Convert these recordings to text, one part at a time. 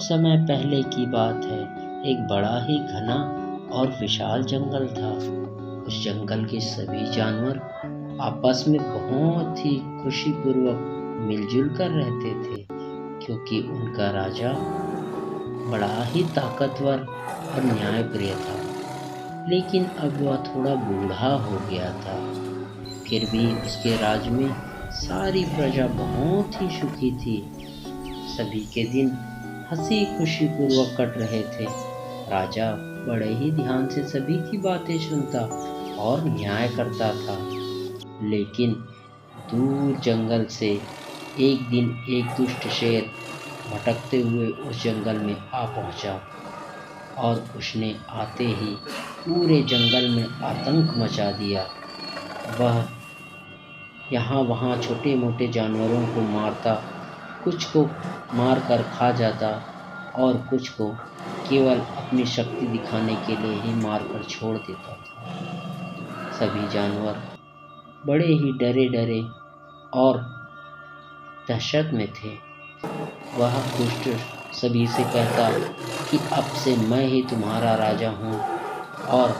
बहुत समय पहले की बात है। एक बड़ा ही घना और विशाल जंगल था। उस जंगल के सभी जानवर आपस में बहुत ही खुशीपूर्वक मिलजुल कर रहते थे, क्योंकि उनका राजा बड़ा ही ताकतवर और न्यायप्रिय था। लेकिन अब वह थोड़ा बूढ़ा हो गया था। फिर भी उसके राज में सारी प्रजा बहुत ही सुखी थी। सभी के दिन हंसी खुशी पूर्वक कट रहे थे। राजा बड़े ही ध्यान से सभी की बातें सुनता और न्याय करता था। लेकिन दूर जंगल से एक दिन एक दुष्ट शेर भटकते हुए उस जंगल में आ पहुंचा और उसने आते ही पूरे जंगल में आतंक मचा दिया। वह यहाँ वहाँ छोटे मोटे जानवरों को मारता, कुछ को मार कर खा जाता और कुछ को केवल अपनी शक्ति दिखाने के लिए ही मार कर छोड़ देता था। सभी जानवर बड़े ही डरे डरे और दहशत में थे। वह दुष्ट सभी से कहता कि अब से मैं ही तुम्हारा राजा हूँ और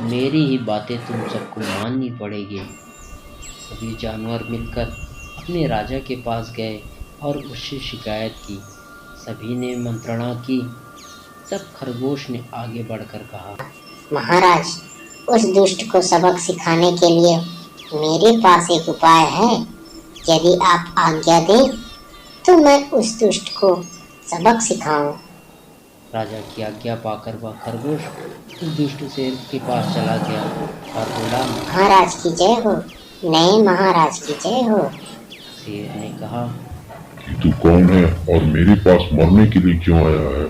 मेरी ही बातें तुम सबको माननी पड़ेगी। सभी जानवर मिलकर अपने राजा के पास गए और उससे शिकायत की। सभी ने मंत्रणा की। तब खरगोश ने आगे बढ़कर कहा, महाराज, उस दुष्ट को सबक सिखाने के लिए मेरे पास एक उपाय है। यदि आप आज्ञा दें तो मैं उस दुष्ट को सबक सिखाऊं। राजा की आज्ञा पाकर वह खरगोश उस दुष्ट शेर के पास चला गया और बोला, महाराज की जय हो, नए महाराज की जय हो। शेर ने कहा कि तू कौन है और मेरे पास मरने के लिए क्यों आया है?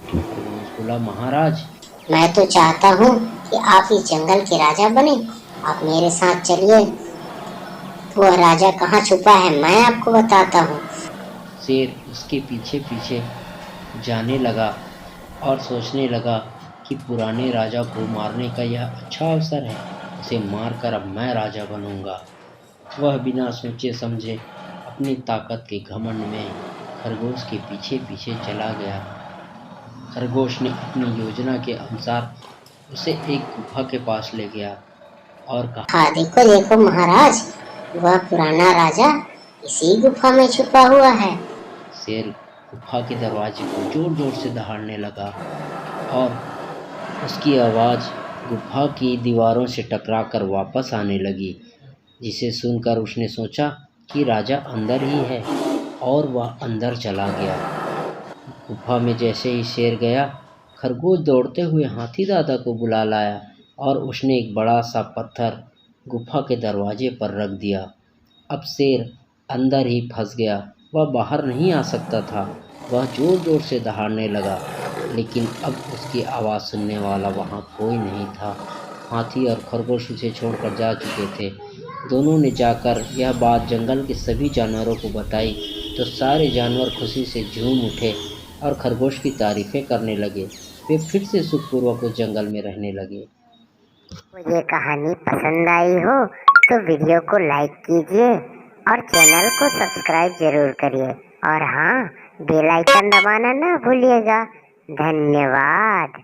खरगोश बोला, महाराज, मैं तो चाहता हूँ कि आप इस जंगल के राजा बने। आप मेरे साथ चलिए। वह राजा कहाँ छुपा है मैं आपको बताता हूँ। शेर उसके पीछे पीछे जाने लगा और सोचने लगा कि पुराने राजा को मारने का यह अच्छा अवसर है। उसे मारकर अब मैं राजा बनूंगा। वह बिना सोचे समझे अपनी ताकत के घमंड में खरगोश के पीछे पीछे चला गया। खरगोश ने अपनी योजना के अनुसार उसे एक गुफा के पास ले गया और कहा, हाँ देखो देखो महाराज, वह पुराना राजा इसी गुफा में छुपा हुआ है। शेर गुफा के दरवाजे को जोर जोर से दहाड़ने लगा और उसकी आवाज़ गुफा की दीवारों से टकराकर वापस आने लगी, जिसे सुनकर उसने सोचा कि राजा अंदर ही है और वह अंदर चला गया। गुफा में जैसे ही शेर गया, खरगोश दौड़ते हुए हाथी दादा को बुला लाया और उसने एक बड़ा सा पत्थर गुफा के दरवाजे पर रख दिया। अब शेर अंदर ही फंस गया। वह बाहर नहीं आ सकता था। वह जोर जोर से दहाड़ने लगा, लेकिन अब उसकी आवाज़ सुनने वाला वहाँ कोई नहीं था। हाथी और खरगोश उसे छोड़कर जा चुके थे। दोनों ने जाकर यह बात जंगल के सभी जानवरों को बताई तो सारे जानवर खुशी से झूम उठे और खरगोश की तारीफें करने लगे। वे फिर से सुखपूर्वक उस जंगल में रहने लगे। ये कहानी पसंद आई हो तो वीडियो को लाइक कीजिए और चैनल को सब्सक्राइब जरूर करिए। और हाँ, बेल आइकन दबाना ना भूलिएगा। धन्यवाद।